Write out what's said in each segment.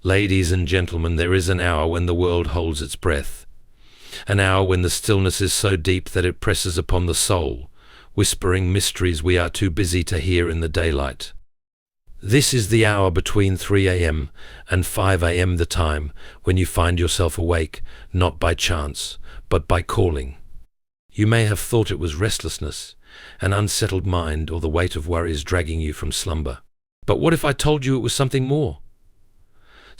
Ladies and gentlemen, there is an hour when the world holds its breath. An hour when the stillness is so deep that it presses upon the soul, whispering mysteries we are too busy to hear in the daylight. This is the hour between 3 a.m. and 5 a.m., the time when you find yourself awake, not by chance, but by calling. You may have thought it was restlessness, an unsettled mind, or the weight of worries dragging you from slumber. But what if I told you it was something more?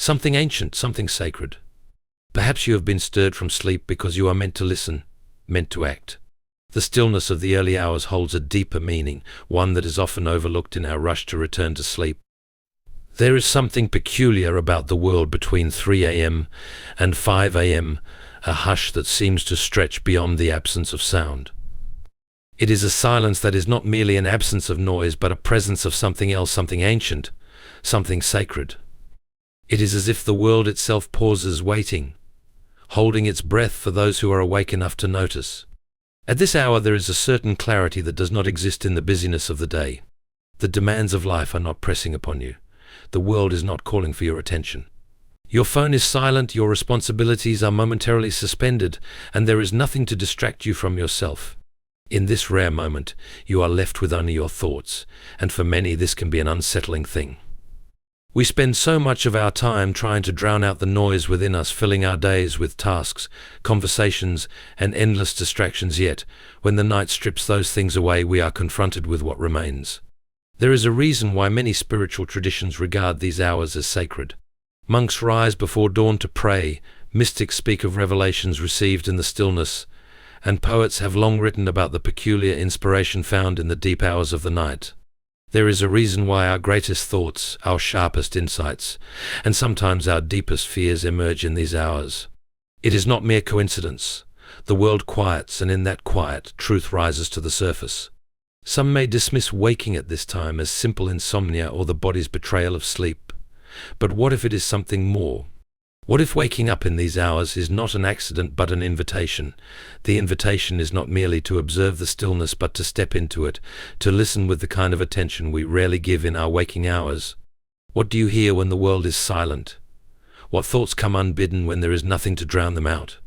Something ancient, something sacred. Perhaps you have been stirred from sleep because you are meant to listen, meant to act. The stillness of the early hours holds a deeper meaning, one that is often overlooked in our rush to return to sleep. There is something peculiar about the world between 3 a.m. and 5 a.m., a hush that seems to stretch beyond the absence of sound. It is a silence that is not merely an absence of noise, but a presence of something else, something ancient, something sacred. It is as if the world itself pauses, waiting, holding its breath for those who are awake enough to notice. At this hour there is a certain clarity that does not exist in the busyness of the day. The demands of life are not pressing upon you. The world is not calling for your attention. Your phone is silent, your responsibilities are momentarily suspended, and there is nothing to distract you from yourself. In this rare moment, you are left with only your thoughts, and for many this can be an unsettling thing. We spend so much of our time trying to drown out the noise within us, filling our days with tasks, conversations, and endless distractions, yet, when the night strips those things away, we are confronted with what remains. There is a reason why many spiritual traditions regard these hours as sacred. Monks rise before dawn to pray, mystics speak of revelations received in the stillness, and poets have long written about the peculiar inspiration found in the deep hours of the night. There is a reason why our greatest thoughts, our sharpest insights, and sometimes our deepest fears emerge in these hours. It is not mere coincidence. The world quiets, and in that quiet, truth rises to the surface. Some may dismiss waking at this time as simple insomnia or the body's betrayal of sleep. But what if it is something more? What if waking up in these hours is not an accident but an invitation? The invitation is not merely to observe the stillness but to step into it, to listen with the kind of attention we rarely give in our waking hours. What do you hear when the world is silent? What thoughts come unbidden when there is nothing to drown them out?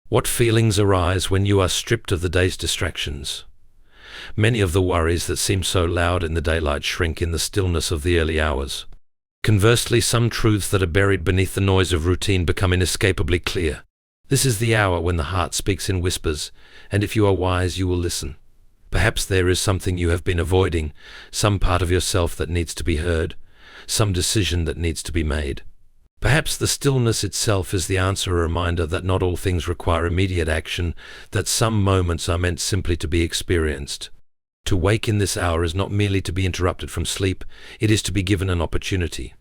What feelings arise when you are stripped of the day's distractions? Many of the worries that seem so loud in the daylight shrink in the stillness of the early hours. Conversely, some truths that are buried beneath the noise of routine become inescapably clear. This is the hour when the heart speaks in whispers, and if you are wise, you will listen. Perhaps there is something you have been avoiding, some part of yourself that needs to be heard, some decision that needs to be made. Perhaps the stillness itself is the answer, a reminder that not all things require immediate action, that some moments are meant simply to be experienced. To wake in this hour is not merely to be interrupted from sleep, it is to be given an opportunity.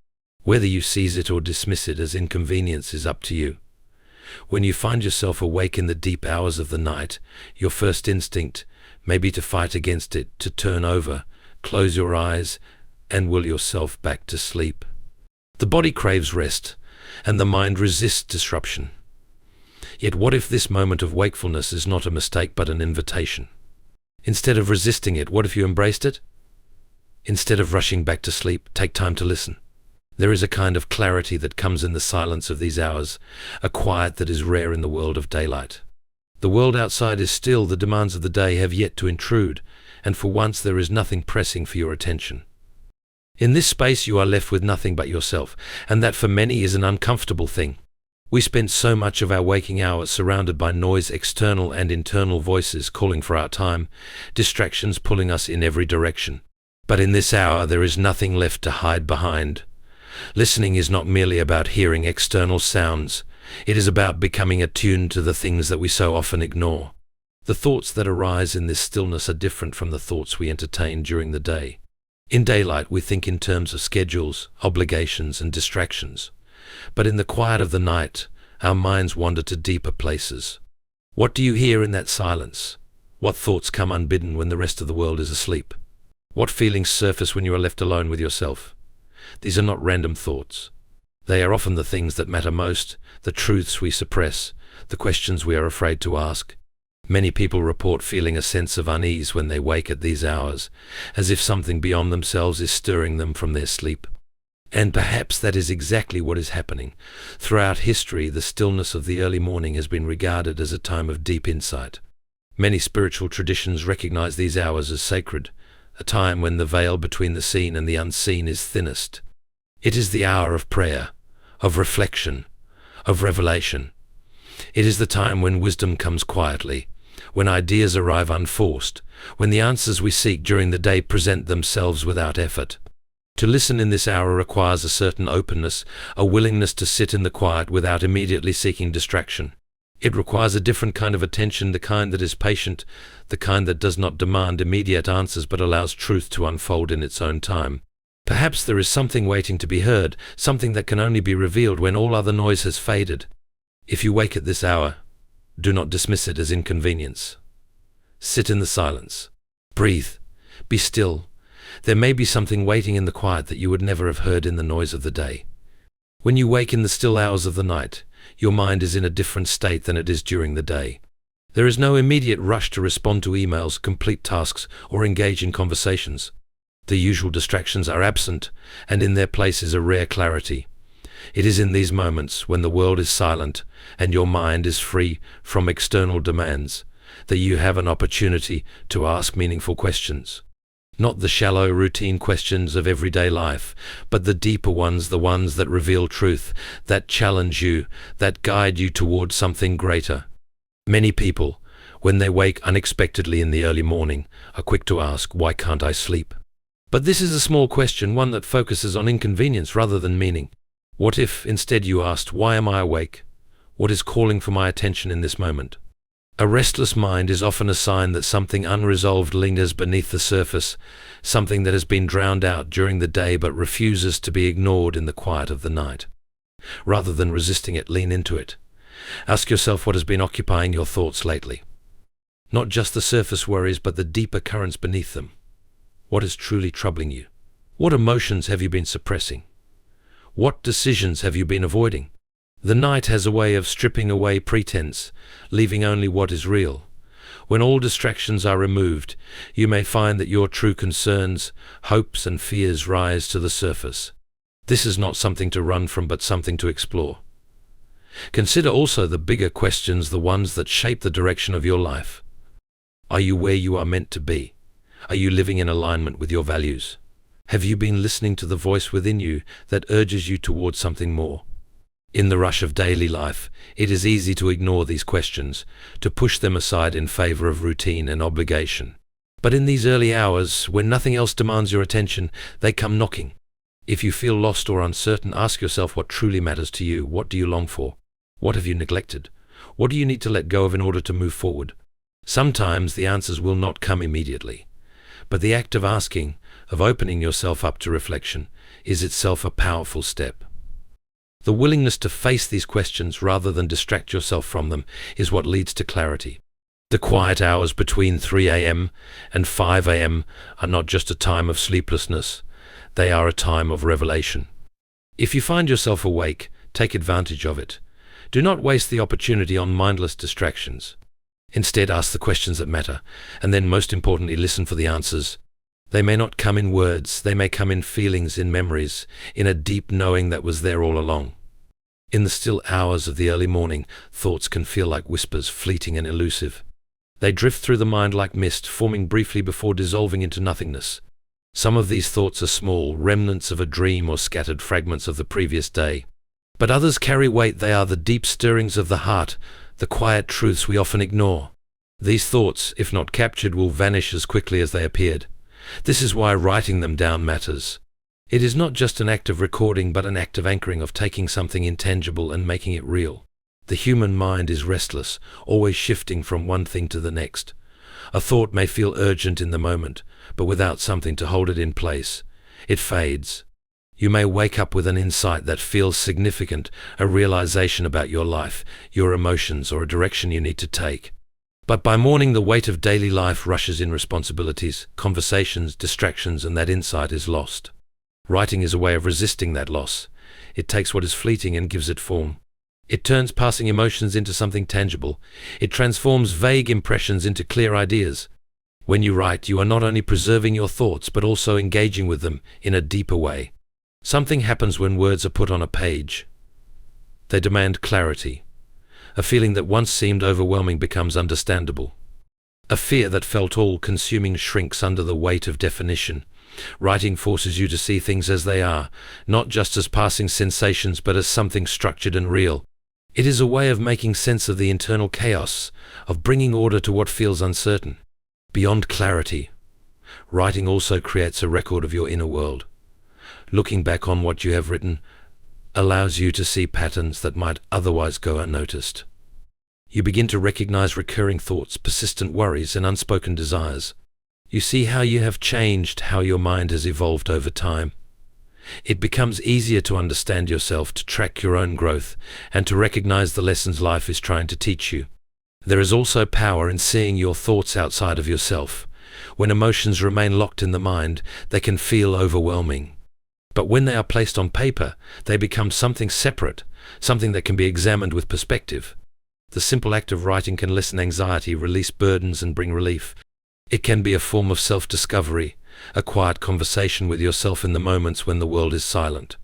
Whether you seize it or dismiss it as inconvenience is up to you. When you find yourself awake in the deep hours of the night, your first instinct may be to fight against it, to turn over, close your eyes, and will yourself back to sleep. The body craves rest, and the mind resists disruption. Yet what if this moment of wakefulness is not a mistake but an invitation? Instead of resisting it, what if you embraced it? Instead of rushing back to sleep, take time to listen. There is a kind of clarity that comes in the silence of these hours, a quiet that is rare in the world of daylight. The world outside is still, the demands of the day have yet to intrude, and for once there is nothing pressing for your attention. In this space you are left with nothing but yourself, and that for many is an uncomfortable thing. We spend so much of our waking hours surrounded by noise, external and internal voices calling for our time, distractions pulling us in every direction. But in this hour there is nothing left to hide behind. Listening is not merely about hearing external sounds. It is about becoming attuned to the things that we so often ignore. The thoughts that arise in this stillness are different from the thoughts we entertain during the day. In daylight we think in terms of schedules, obligations and distractions. But in the quiet of the night, our minds wander to deeper places. What do you hear in that silence? What thoughts come unbidden when the rest of the world is asleep? What feelings surface when you are left alone with yourself? These are not random thoughts. They are often the things that matter most, the truths we suppress, the questions we are afraid to ask. Many people report feeling a sense of unease when they wake at these hours, as if something beyond themselves is stirring them from their sleep. And perhaps that is exactly what is happening. Throughout history, the stillness of the early morning has been regarded as a time of deep insight. Many spiritual traditions recognize these hours as sacred, a time when the veil between the seen and the unseen is thinnest. It is the hour of prayer, of reflection, of revelation. It is the time when wisdom comes quietly, when ideas arrive unforced, when the answers we seek during the day present themselves without effort. To listen in this hour requires a certain openness, a willingness to sit in the quiet without immediately seeking distraction. It requires a different kind of attention, the kind that is patient, the kind that does not demand immediate answers but allows truth to unfold in its own time. Perhaps there is something waiting to be heard, something that can only be revealed when all other noise has faded. If you wake at this hour, do not dismiss it as inconvenience. Sit in the silence. Breathe. Be still. There may be something waiting in the quiet that you would never have heard in the noise of the day. When you wake in the still hours of the night, your mind is in a different state than it is during the day. There is no immediate rush to respond to emails, complete tasks, or engage in conversations. The usual distractions are absent, and in their place is a rare clarity. It is in these moments, when the world is silent and your mind is free from external demands, that you have an opportunity to ask meaningful questions. Not the shallow, routine questions of everyday life, but the deeper ones, the ones that reveal truth, that challenge you, that guide you towards something greater. Many people, when they wake unexpectedly in the early morning, are quick to ask, "Why can't I sleep?" But this is a small question, one that focuses on inconvenience rather than meaning. What if, instead, you asked, "Why am I awake? What is calling for my attention in this moment?" A restless mind is often a sign that something unresolved lingers beneath the surface, something that has been drowned out during the day but refuses to be ignored in the quiet of the night. Rather than resisting it, lean into it. Ask yourself what has been occupying your thoughts lately. Not just the surface worries, but the deeper currents beneath them. What is truly troubling you? What emotions have you been suppressing? What decisions have you been avoiding? The night has a way of stripping away pretense, leaving only what is real. When all distractions are removed, you may find that your true concerns, hopes, and fears rise to the surface. This is not something to run from, but something to explore. Consider also the bigger questions, the ones that shape the direction of your life. Are you where you are meant to be? Are you living in alignment with your values? Have you been listening to the voice within you that urges you towards something more? In the rush of daily life, it is easy to ignore these questions, to push them aside in favor of routine and obligation. But in these early hours, when nothing else demands your attention, they come knocking. If you feel lost or uncertain, ask yourself what truly matters to you. What do you long for? What have you neglected? What do you need to let go of in order to move forward? Sometimes the answers will not come immediately, but the act of asking, of opening yourself up to reflection, is itself a powerful step. The willingness to face these questions rather than distract yourself from them is what leads to clarity. The quiet hours between 3 a.m. and 5 a.m. are not just a time of sleeplessness, they are a time of revelation. If you find yourself awake, take advantage of it. Do not waste the opportunity on mindless distractions. Instead, ask the questions that matter, and then, most importantly, listen for the answers. They may not come in words, they may come in feelings, in memories, in a deep knowing that was there all along. In the still hours of the early morning, thoughts can feel like whispers, fleeting and elusive. They drift through the mind like mist, forming briefly before dissolving into nothingness. Some of these thoughts are small, remnants of a dream or scattered fragments of the previous day. But others carry weight. They are the deep stirrings of the heart, the quiet truths we often ignore. These thoughts, if not captured, will vanish as quickly as they appeared. This is why writing them down matters. It is not just an act of recording, but an act of anchoring, of taking something intangible and making it real. The human mind is restless, always shifting from one thing to the next. A thought may feel urgent in the moment, but without something to hold it in place, it fades. You may wake up with an insight that feels significant, a realization about your life, your emotions, or a direction you need to take. But by morning, the weight of daily life rushes in: responsibilities, conversations, distractions, and that insight is lost. Writing is a way of resisting that loss. It takes what is fleeting and gives it form. It turns passing emotions into something tangible. It transforms vague impressions into clear ideas. When you write, you are not only preserving your thoughts, but also engaging with them in a deeper way. Something happens when words are put on a page. They demand clarity. A feeling that once seemed overwhelming becomes understandable. A fear that felt all-consuming shrinks under the weight of definition. Writing forces you to see things as they are, not just as passing sensations but as something structured and real. It is a way of making sense of the internal chaos, of bringing order to what feels uncertain. Beyond clarity, writing also creates a record of your inner world. Looking back on what you have written allows you to see patterns that might otherwise go unnoticed. You begin to recognize recurring thoughts, persistent worries, and unspoken desires. You see how you have changed, how your mind has evolved over time. It becomes easier to understand yourself, to track your own growth, and to recognize the lessons life is trying to teach you. There is also power in seeing your thoughts outside of yourself. When emotions remain locked in the mind, they can feel overwhelming. But when they are placed on paper, they become something separate, something that can be examined with perspective. The simple act of writing can lessen anxiety, release burdens, and bring relief. It can be a form of self-discovery, a quiet conversation with yourself in the moments when the world is silent.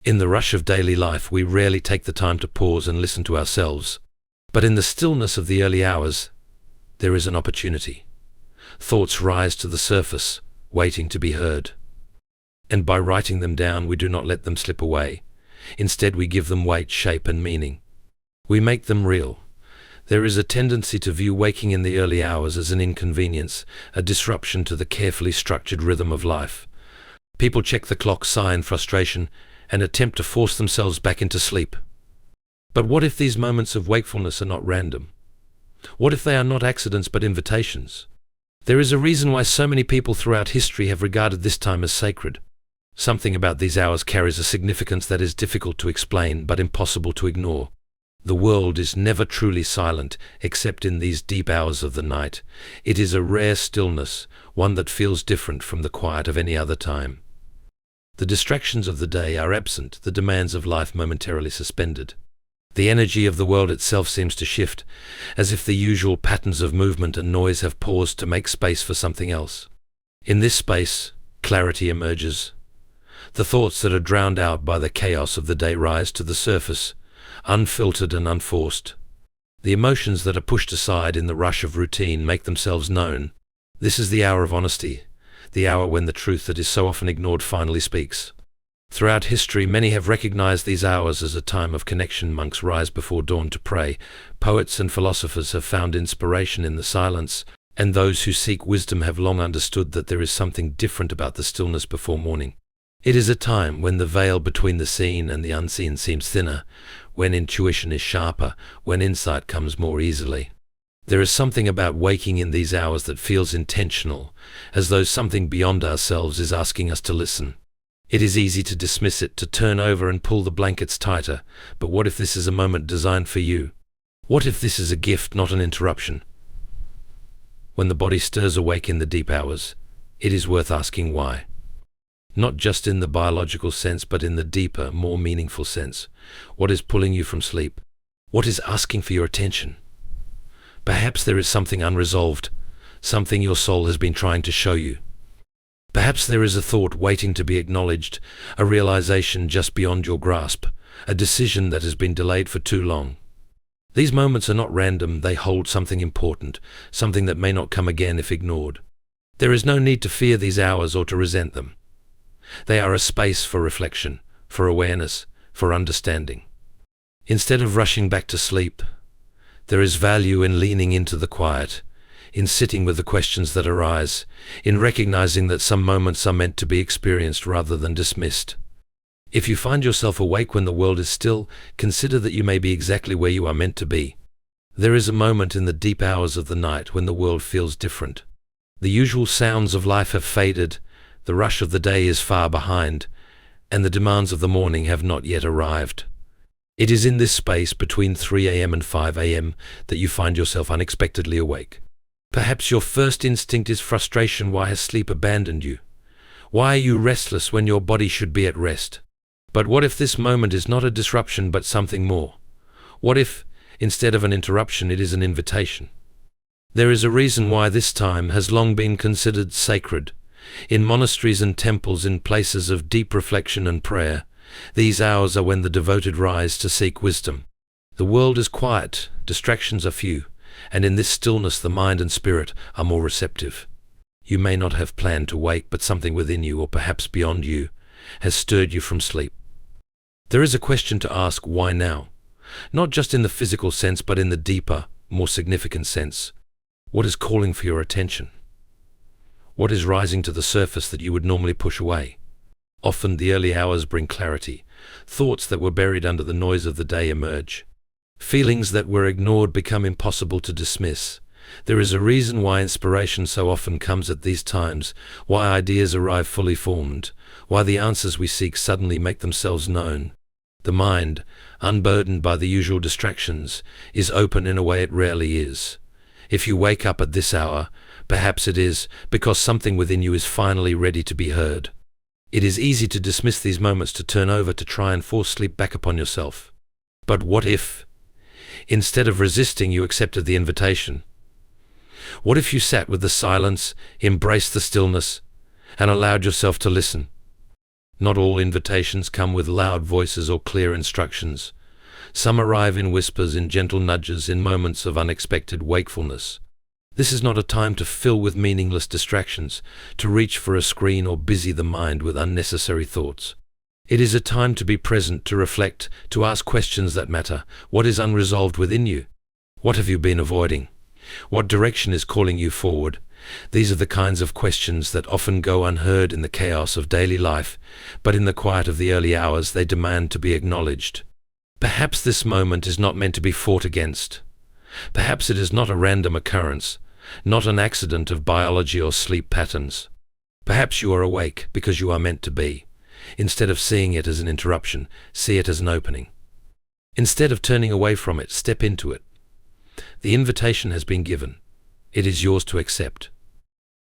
In the rush of daily life, we rarely take the time to pause and listen to ourselves. But in the stillness of the early hours, there is an opportunity. Thoughts rise to the surface, waiting to be heard. And by writing them down, we do not let them slip away. Instead, we give them weight, shape, and meaning. We make them real. There is a tendency to view waking in the early hours as an inconvenience, a disruption to the carefully structured rhythm of life. People check the clock, sigh in frustration, and attempt to force themselves back into sleep. But what if these moments of wakefulness are not random? What if they are not accidents but invitations? There is a reason why so many people throughout history have regarded this time as sacred. Something about these hours carries a significance that is difficult to explain but impossible to ignore. The world is never truly silent, except in these deep hours of the night. It is a rare stillness, one that feels different from the quiet of any other time. The distractions of the day are absent, the demands of life momentarily suspended. The energy of the world itself seems to shift, as if the usual patterns of movement and noise have paused to make space for something else. In this space, clarity emerges. The thoughts that are drowned out by the chaos of the day rise to the surface, unfiltered and unforced. The emotions that are pushed aside in the rush of routine make themselves known. This is the hour of honesty, the hour when the truth that is so often ignored finally speaks. Throughout history, many have recognized these hours as a time of connection. Monks rise before dawn to pray. Poets and philosophers have found inspiration in the silence, and those who seek wisdom have long understood that there is something different about the stillness before morning. It is a time when the veil between the seen and the unseen seems thinner, when intuition is sharper, when insight comes more easily. There is something about waking in these hours that feels intentional, as though something beyond ourselves is asking us to listen. It is easy to dismiss it, to turn over and pull the blankets tighter, but what if this is a moment designed for you? What if this is a gift, not an interruption? When the body stirs awake in the deep hours, it is worth asking why. Not just in the biological sense, but in the deeper, more meaningful sense. What is pulling you from sleep? What is asking for your attention? Perhaps there is something unresolved, something your soul has been trying to show you. Perhaps there is a thought waiting to be acknowledged, a realization just beyond your grasp, a decision that has been delayed for too long. These moments are not random, they hold something important, something that may not come again if ignored. There is no need to fear these hours or to resent them. They are a space for reflection, for awareness, for understanding. Instead of rushing back to sleep, there is value in leaning into the quiet, in sitting with the questions that arise, in recognizing that some moments are meant to be experienced rather than dismissed. If you find yourself awake when the world is still, consider that you may be exactly where you are meant to be. There is a moment in the deep hours of the night when the world feels different. The usual sounds of life have faded, the rush of the day is far behind, and the demands of the morning have not yet arrived. It is in this space between 3 a.m. and 5 a.m. that you find yourself unexpectedly awake. Perhaps your first instinct is frustration. Why has sleep abandoned you? Why are you restless when your body should be at rest? But what if this moment is not a disruption but something more? What if, instead of an interruption, it is an invitation? There is a reason why this time has long been considered sacred. In monasteries and temples, in places of deep reflection and prayer, these hours are when the devoted rise to seek wisdom. The world is quiet, distractions are few, and in this stillness the mind and spirit are more receptive. You may not have planned to wake, but something within you, or perhaps beyond you, has stirred you from sleep. There is a question to ask: why now? Not just in the physical sense, but in the deeper, more significant sense. What is calling for your attention? What is rising to the surface that you would normally push away? Often the early hours bring clarity. Thoughts that were buried under the noise of the day emerge. Feelings that were ignored become impossible to dismiss. There is a reason why inspiration so often comes at these times, why ideas arrive fully formed, why the answers we seek suddenly make themselves known. The mind, unburdened by the usual distractions, is open in a way it rarely is. If you wake up at this hour, perhaps it is because something within you is finally ready to be heard. It is easy to dismiss these moments, to turn over, to try and force sleep back upon yourself. But what if, instead of resisting, you accepted the invitation? What if you sat with the silence, embraced the stillness, and allowed yourself to listen? Not all invitations come with loud voices or clear instructions. Some arrive in whispers, in gentle nudges, in moments of unexpected wakefulness. This is not a time to fill with meaningless distractions, to reach for a screen or busy the mind with unnecessary thoughts. It is a time to be present, to reflect, to ask questions that matter. What is unresolved within you? What have you been avoiding? What direction is calling you forward? These are the kinds of questions that often go unheard in the chaos of daily life, but in the quiet of the early hours they demand to be acknowledged. Perhaps this moment is not meant to be fought against. Perhaps it is not a random occurrence, not an accident of biology or sleep patterns. Perhaps you are awake because you are meant to be. Instead of seeing it as an interruption, see it as an opening. Instead of turning away from it, step into it. The invitation has been given. It is yours to accept.